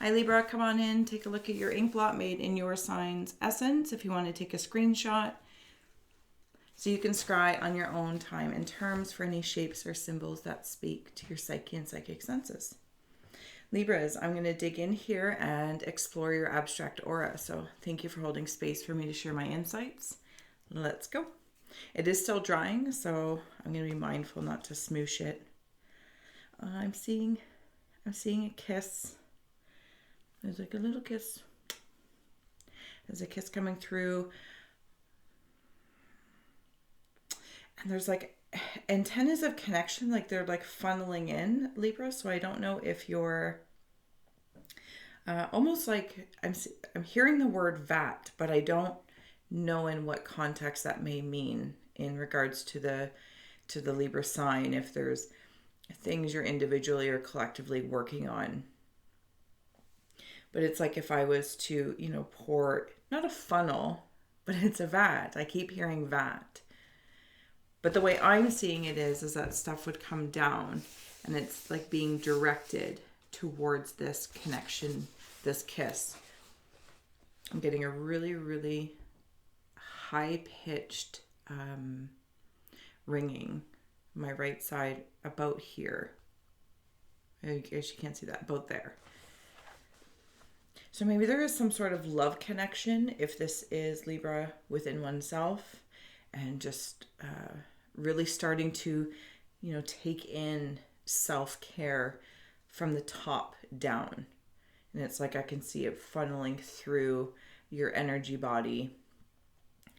Hi Libra, come on in, take a look at your ink blot made in your sign's essence if you want to take a screenshot. So you can scry on your own time in terms for any shapes or symbols that speak to your psyche and psychic senses. Libras, I'm going to dig in here and explore your abstract aura. So thank you for holding space for me to share my insights. Let's go. It is still drying, so I'm going to be mindful not to smoosh it. I'm seeing a kiss. There's like a little kiss. There's a kiss coming through. And there's like antennas of connection, like they're like funneling in, Libra. So I don't know if you're almost like I'm hearing the word vat, but I don't know in what context that may mean in regards to the Libra sign, if there's things you're individually or collectively working on. But it's like if I was to, pour, not a funnel, but it's a vat. I keep hearing vat. But the way I'm seeing it is that stuff would come down and it's like being directed towards this connection, this kiss. I'm getting a really, really high-pitched ringing. My right side about here. I guess you can't see that, about there. So maybe there is some sort of love connection if this is Libra within oneself, and just really starting to, take in self-care from the top down. And it's like I can see it funneling through your energy body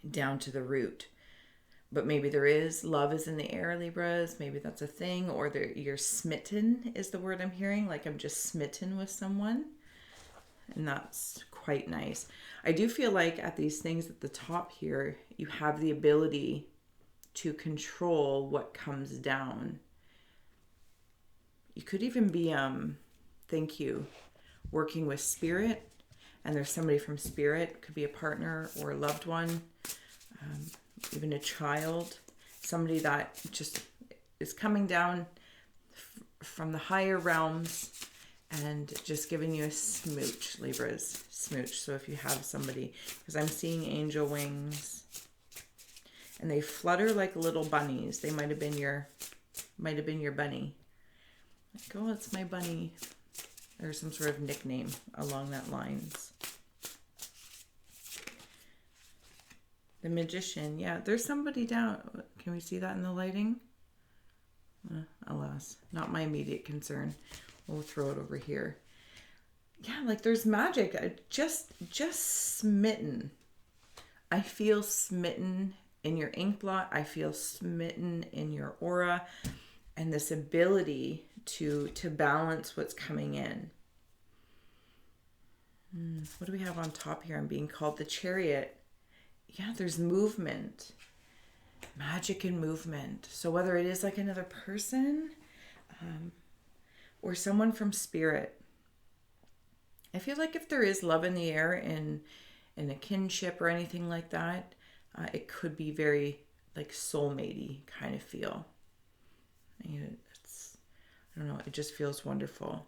down to the root. But maybe there is love is in the air, Libras. Maybe that's a thing. Or you're smitten is the word I'm hearing. Like I'm just smitten with someone. And that's quite nice. I do feel like at these things at the top here, you have the ability to control what comes down. You could even be, thank you, working with spirit. And there's somebody from spirit, could be a partner or a loved one, even a child, somebody that just is coming down from the higher realms and just giving you a smooch, Libras, smooch. So if you have somebody, because I'm seeing angel wings and they flutter like little bunnies. They might have been your bunny. Like, oh, it's my bunny. Or some sort of nickname along that lines. The Magician, yeah, there's somebody down. Can we see that in the lighting? Alas, not my immediate concern. We'll throw it over here. Yeah, like there's magic. I just smitten. I feel smitten in your ink blot. I feel smitten in your aura, and this ability to balance what's coming in. What do we have on top here? I'm being called the Chariot. Yeah, there's movement, magic and movement. So whether it is like another person or someone from spirit, I feel like if there is love in the air in a kinship or anything like that, it could be very like soulmate-y kind of feel. I don't know, it just feels wonderful.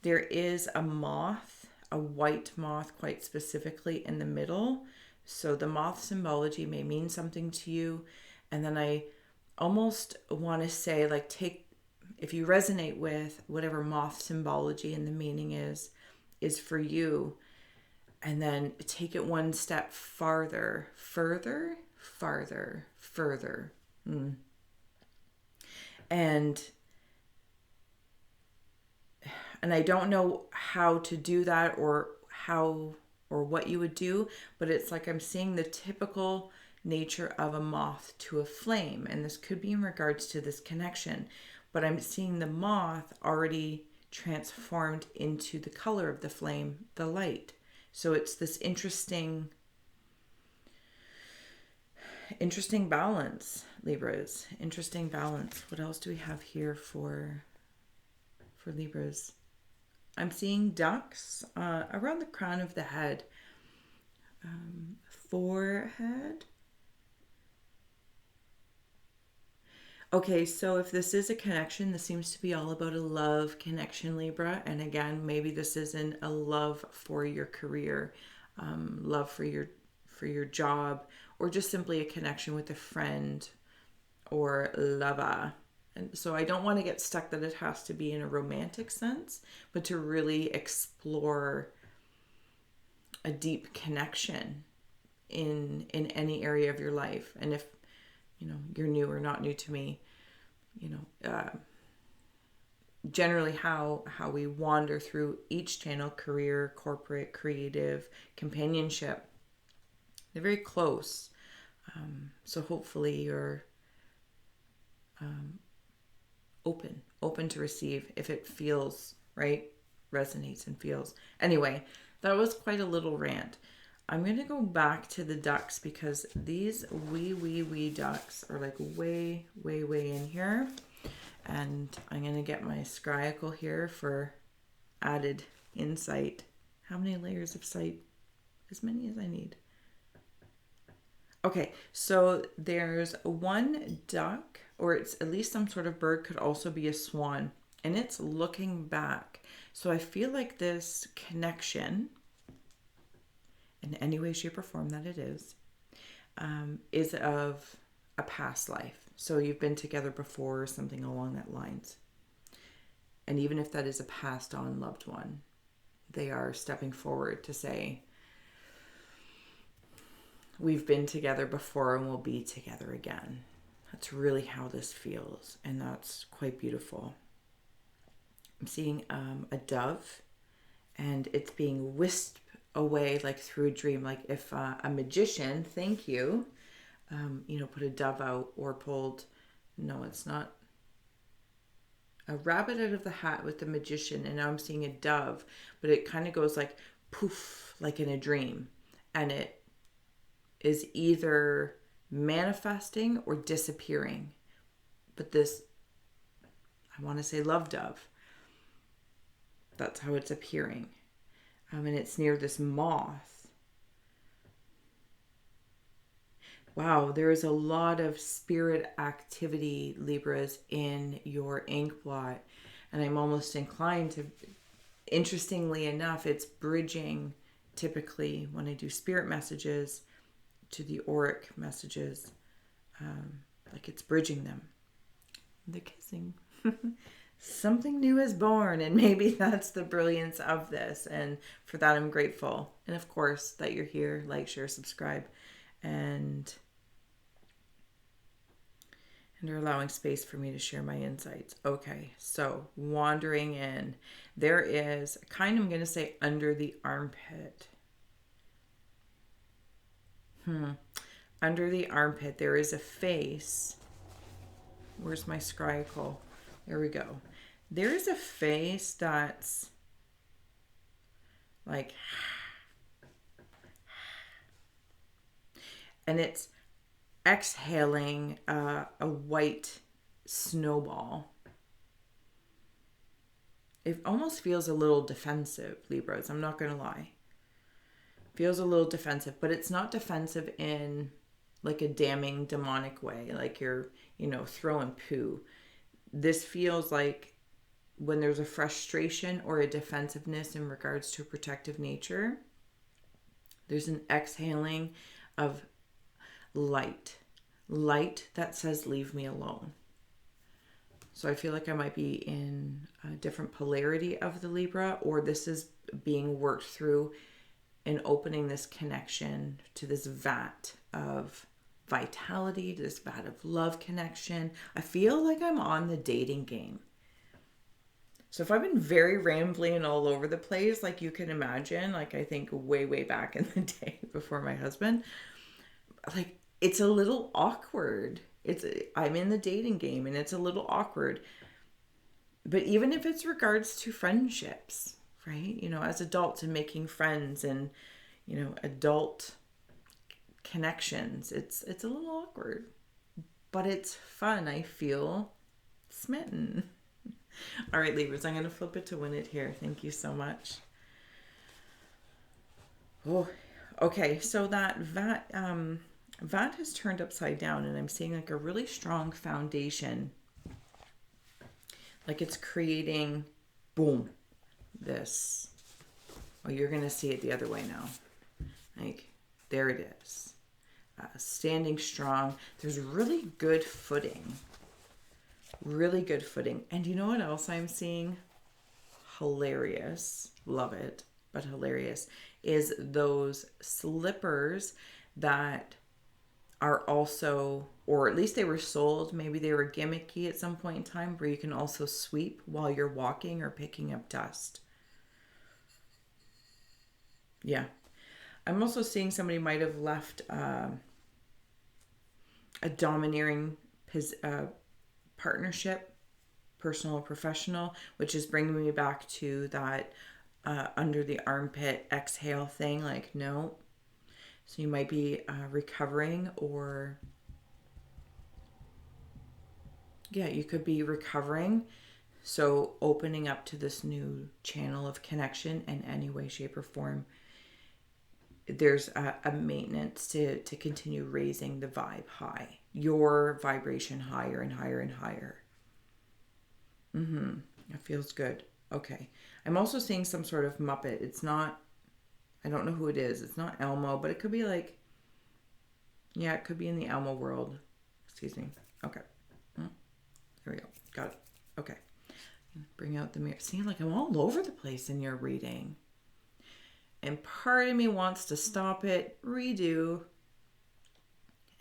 There is a moth, a white moth quite specifically in the middle. So the moth symbology may mean something to you. And then I almost want to say, like, if you resonate with whatever moth symbology and the meaning is for you, and then take it one step farther. And I don't know how to do that or what you would do, but it's like I'm seeing the typical nature of a moth to a flame. And this could be in regards to this connection, but I'm seeing the moth already transformed into the color of the flame, the light. So it's this interesting balance, Libras. Interesting balance. What else do we have here for Libras? I'm seeing ducks around the crown of the head, forehead. Okay, so if this is a connection, this seems to be all about a love connection, Libra. And again, maybe this isn't a love for your career, love for your job, or just simply a connection with a friend or lover. And so I don't want to get stuck that it has to be in a romantic sense, but to really explore a deep connection in any area of your life. And if you're new or not new to me, generally how we wander through each channel, career, corporate, creative, companionship, they're very close. So hopefully you're open to receive if it feels right, resonates and feels. Anyway, that was quite a little rant. I'm going to go back to the ducks because these wee ducks are like way in here. And I'm going to get my Scrying here for added insight. How many layers of sight? As many as I need. Okay, so there's one duck, or it's at least some sort of bird, could also be a swan, and it's looking back. So I feel like this connection, in any way, shape, or form that it is of a past life. So you've been together before, or something along that lines. And even if that is a passed on loved one, they are stepping forward to say, we've been together before and we'll be together again. That's really how this feels, and that's quite beautiful. I'm seeing a dove, and it's being whisked away like through a dream. Like if a magician, thank you, put a dove out or pulled, no, it's not, a rabbit out of the hat with the magician, and now I'm seeing a dove, but it kind of goes like poof, like in a dream, and it is either manifesting or disappearing. But this, I want to say love dove, that's how it's appearing. And it's near this moth. Wow, there is a lot of spirit activity, Libras, in your ink blot. And I'm almost inclined to, interestingly enough, it's bridging typically when I do spirit messages to the auric messages, like it's bridging them. The kissing. Something new is born, and maybe that's the brilliance of this, and for that I'm grateful. And of course that you're here. Like, share, subscribe, and are allowing space for me to share my insights. Okay, so wandering in, there is kind of, I'm going to say, under the armpit. Under the armpit, there is a face. Where's my Scrying? There we go. There is a face that's like, and it's exhaling a white snowball. It almost feels a little defensive, Libras. I'm not going to lie. Feels a little defensive, but it's not defensive in like a damning demonic way, like you're, throwing poo. This feels like when there's a frustration or a defensiveness in regards to a protective nature, there's an exhaling of light that says, leave me alone. So I feel like I might be in a different polarity of the Libra, or this is being worked through in opening this connection to this vat of vitality, to this vat of love connection. I feel like I'm on the dating game. So if I've been very rambling and all over the place, like you can imagine, like I think way back in the day before my husband, like it's a little awkward. I'm in the dating game and it's a little awkward. But even if it's regards to friendships, right? As adults and making friends and, adult connections, it's a little awkward, but it's fun. I feel smitten. All right, Libras, I'm going to flip it to win it here. Thank you so much. Oh, okay. So that that has turned upside down, and I'm seeing like a really strong foundation. Like it's creating, boom, this. Oh, you're going to see it the other way now. Like, there it is. Standing strong. There's really good footing. Really good footing. And you know what else I'm seeing? Hilarious. Love it, but hilarious. Is those slippers that are also, or at least they were sold, maybe they were gimmicky at some point in time, where you can also sweep while you're walking or picking up dust. Yeah. I'm also seeing somebody might have left a domineering partnership, personal or professional, which is bringing me back to that under the armpit exhale thing. Like, no. So you might be recovering, or yeah, you could be recovering. So opening up to this new channel of connection in any way, shape, or form. There's a maintenance to continue raising the vibe high, your vibration higher and higher and higher. It feels good. Okay. I'm also seeing some sort of Muppet. It's not, I don't know who it is. It's not Elmo, but it could be like, yeah, it could be in the Elmo world. Excuse me. Okay. There we go. Got it. Okay. Bring out the mirror. See, like I'm all over the place in your reading. And part of me wants to stop it, redo.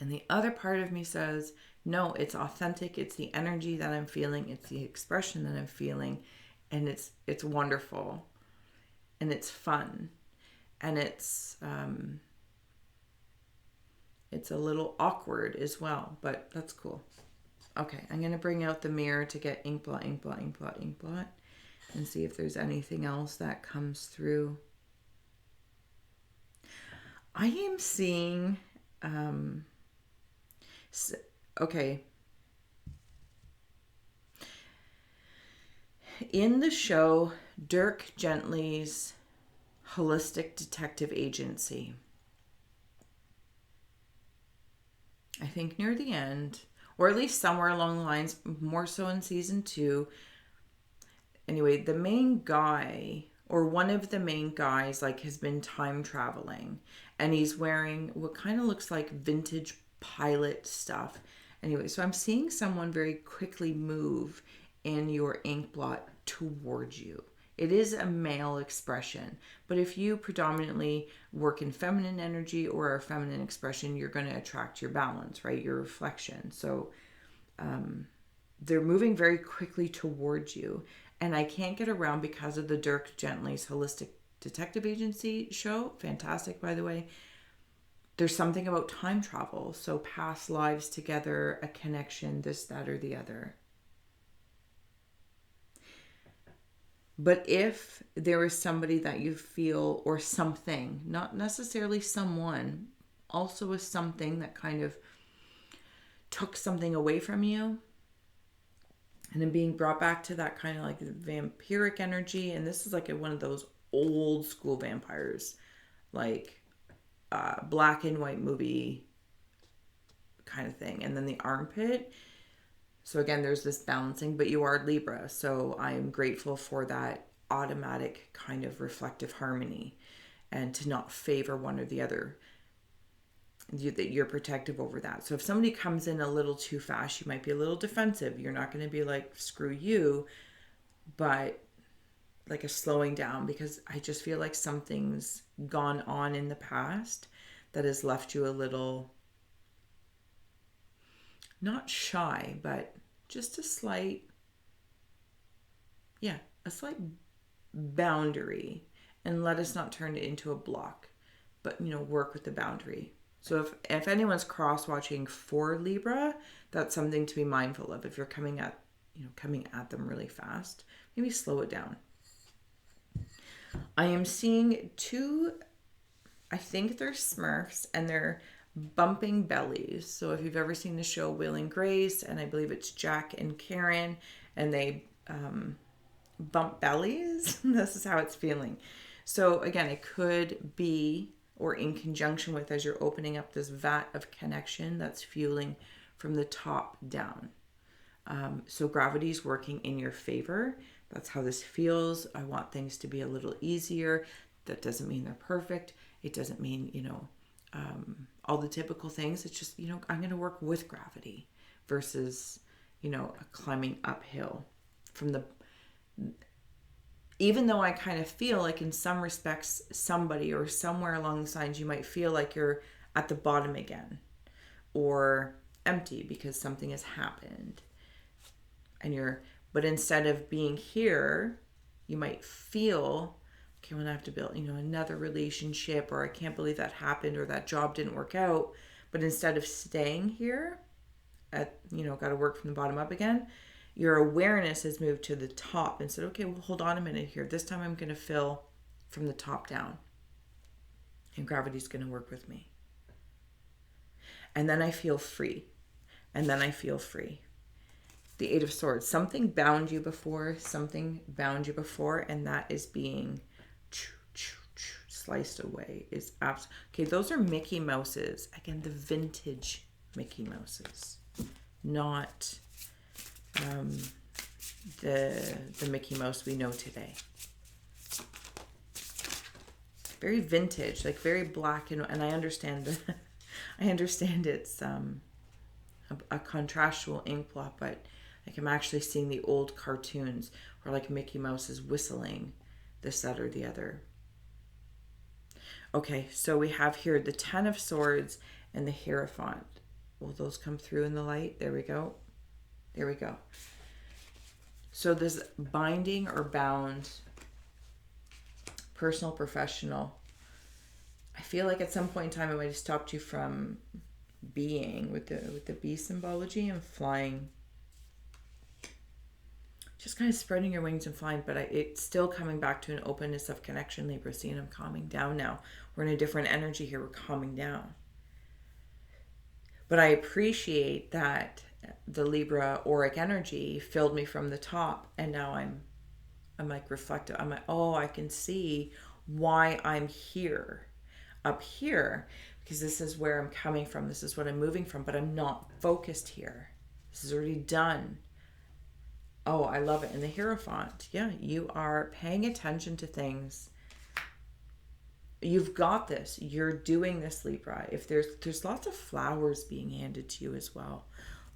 And the other part of me says, no, it's authentic. It's the energy that I'm feeling. It's the expression that I'm feeling. And it's wonderful. And it's fun. And it's a little awkward as well, but that's cool. Okay, I'm going to bring out the mirror to get ink blot, ink blot, ink blot, ink blot, and see if there's anything else that comes through. I am seeing, okay. In the show, Dirk Gently's Holistic Detective Agency, I think near the end, or at least somewhere along the lines, more so in season 2. Anyway, the main guy, or one of the main guys, like has been time traveling, and he's wearing what kind of looks like vintage pilot stuff. Anyway, so I'm seeing someone very quickly move in your ink blot towards you. It is a male expression, but if you predominantly work in feminine energy or a feminine expression, you're going to attract your balance, right? Your reflection. So they're moving very quickly towards you. And I can't get around because of the Dirk Gently's Holistic Detective Agency show. Fantastic, by the way. There's something about time travel. So past lives together, a connection, this, that, or the other. But if there is somebody that you feel, or something, not necessarily someone, also a something that kind of took something away from you, and then being brought back to that kind of like vampiric energy. And this is like one of those old school vampires, like black and white movie kind of thing. And then the armpit. So again, there's this balancing, but you are Libra. So I'm grateful for that automatic kind of reflective harmony, and to not favor one or the other. That you're protective over that. So if somebody comes in a little too fast, you might be a little defensive. You're not going to be like, screw you, but like a slowing down, because I just feel like something's gone on in the past that has left you a little, not shy, but just a slight boundary. And let us not turn it into a block, but work with the boundary. So if anyone's cross-watching for Libra, that's something to be mindful of. If you're coming at them really fast, maybe slow it down. I am seeing 2, I think they're Smurfs, and they're bumping bellies. So if you've ever seen the show Will and Grace, and I believe it's Jack and Karen, and they bump bellies, this is how it's feeling. So again, it could be, or in conjunction with as you're opening up this vat of connection that's fueling from the top down. So gravity is working in your favor. That's how this feels. I want things to be a little easier. That doesn't mean they're perfect. It doesn't mean, all the typical things. It's just, I'm going to work with gravity versus, climbing uphill from the, even though I kind of feel like in some respects, somebody or somewhere along the lines, you might feel like you're at the bottom again or empty because something has happened. But instead of being here, you might feel, okay, when I have to build, another relationship, or I can't believe that happened, or that job didn't work out. But instead of staying here at, got to work from the bottom up again, your awareness has moved to the top and said, okay, well, hold on a minute here. This time I'm going to fill from the top down, and gravity's going to work with me. And then I feel free. And then I feel free. The Eight of Swords. Something bound you before. And that is being sliced away. Okay, those are Mickey Mouses. Again, the vintage Mickey Mouses. Not the Mickey Mouse we know today. Very vintage, like very black and I understand it's a contrastual ink blot, but like I'm actually seeing the old cartoons where like Mickey Mouse is whistling this, that, or the other. Okay, so we have here the Ten of Swords and the Hierophant. Will those come through in the light? There we go. So this binding or bound, personal, professional. I feel like at some point in time it might have stopped you from being with the bee symbology and flying. Just kind of spreading your wings and flying, but it's still coming back to an openness of connection, Libra. See, and I'm calming down now. We're in a different energy here. We're calming down. But I appreciate that the Libra auric energy filled me from the top, and now I'm like reflective. I'm like, oh, I can see why I'm here, up here, because this is where I'm coming from. This is what I'm moving from, but I'm not focused here. This is already done. Oh, I love it. And the Hierophant. Yeah, you are paying attention to things. You've got this. You're doing this, Libra. If there's lots of flowers being handed to you as well.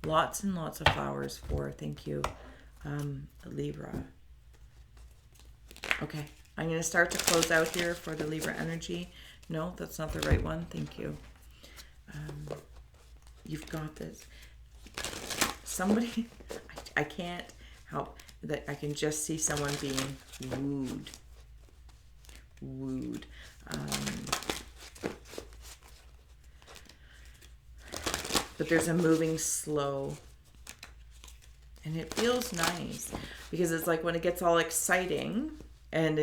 Lots and lots of flowers thank you, Libra. Okay, I'm going to start to close out here for the Libra energy. No, that's not the right one. Thank you. You've got this. Somebody, I can't help that I can just see someone being wooed. But there's a moving slow, and it feels nice because it's like when it gets all exciting and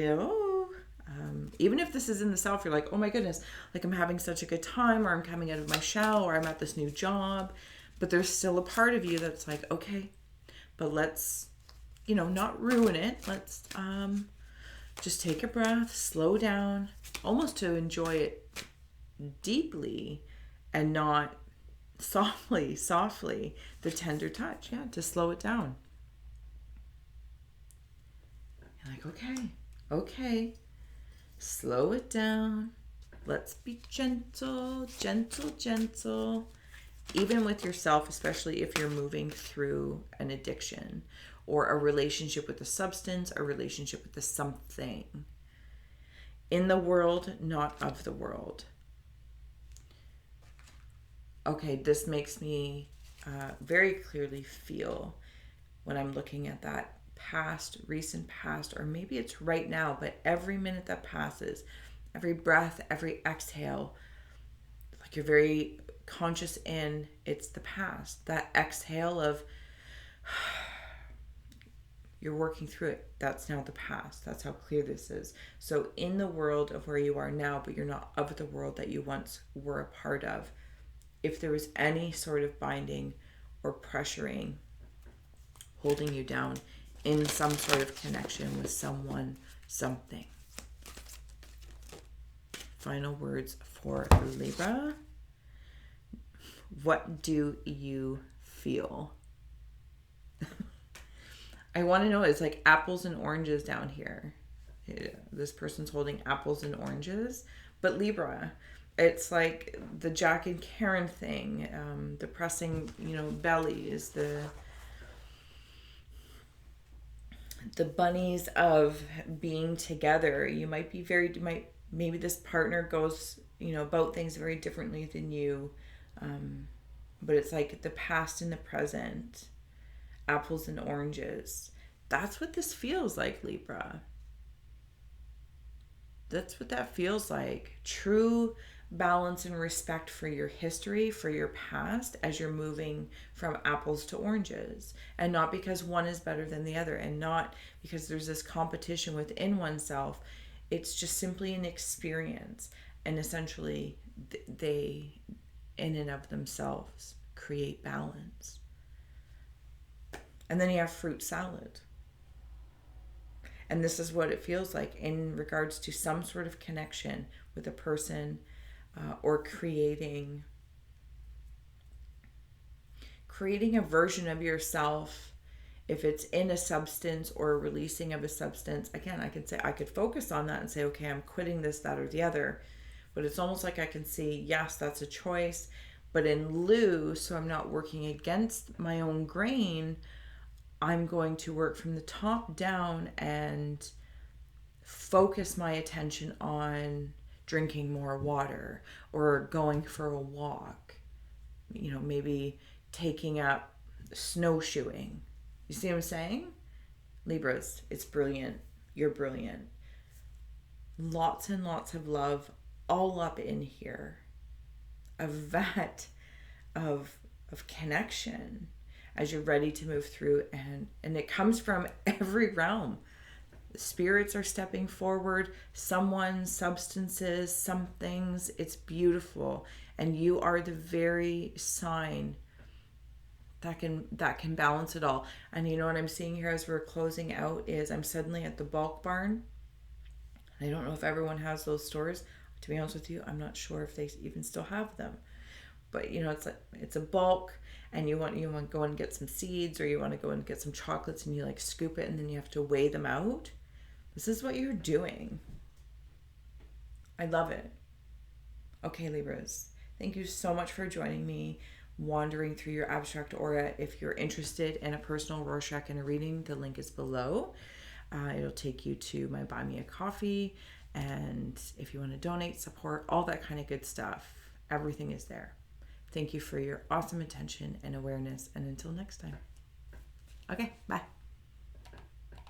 even if this is in the self, you're like, oh my goodness, like I'm having such a good time, or I'm coming out of my shell, or I'm at this new job, but there's still a part of you that's like, okay, but let's not ruin it. Let's just take a breath, slow down, almost to enjoy it deeply and not softly, the tender touch. Yeah, to slow it down. You're like, okay, slow it down. Let's be gentle. Even with yourself, especially if you're moving through an addiction or a relationship with a substance, a relationship with a something. In the world, not of the world. Okay, this makes me very clearly feel when I'm looking at that recent past, or maybe it's right now, but every minute that passes, every breath, every exhale, like you're very conscious in, it's the past. That exhale of you're working through it. That's now the past. That's how clear this is. So in the world of where you are now, but you're not of the world that you once were a part of, if there was any sort of binding or pressuring, holding you down in some sort of connection with someone, something, Final words for Libra. What do you feel? I want to know, it's like apples and oranges down here. This person's holding apples and oranges. But Libra, it's like the Jack and Karen thing, the pressing, bellies, the bunnies of being together. You might be maybe this partner goes, about things very differently than you. But it's like the past and the present, apples and oranges. That's what this feels like, Libra. That's what that feels like. True balance and respect for your history, for your past, as you're moving from apples to oranges. And not because one is better than the other, and not because there's this competition within oneself. It's just simply an experience. And essentially, they, in and of themselves, create balance. And then you have fruit salad. And this is what it feels like in regards to some sort of connection with a person, or creating a version of yourself. If it's in a substance or a releasing of a substance, again, I could focus on that and say, okay, I'm quitting this, that, or the other. But it's almost like I can see, yes, that's a choice. But in lieu, so I'm not working against my own grain, I'm going to work from the top down and focus my attention on drinking more water or going for a walk. Maybe taking up snowshoeing. You see what I'm saying? Libras, it's brilliant. You're brilliant. Lots and lots of love all up in here. A vat of connection as you're ready to move through, and it comes from every realm. The spirits are stepping forward, someone, substances, some things. It's beautiful, and you are the very sign that can balance it all. And what I'm seeing here as we're closing out is I'm suddenly at the bulk barn. I don't know if everyone has those stores. To be honest with you, I'm not sure if they even still have them. But it's a bulk, and you want to go and get some seeds, or you want to go and get some chocolates, and you scoop it, and then you have to weigh them out. This is what you're doing. I love it. Okay, Libras, thank you so much for joining me, wandering through your abstract aura. If you're interested in a personal Rorschach and a reading, the link is below. It'll take you to my Buy Me a Coffee, and if you want to donate, support, all that kind of good stuff, everything is there. Thank you for your awesome attention and awareness, and until next time. Okay, bye.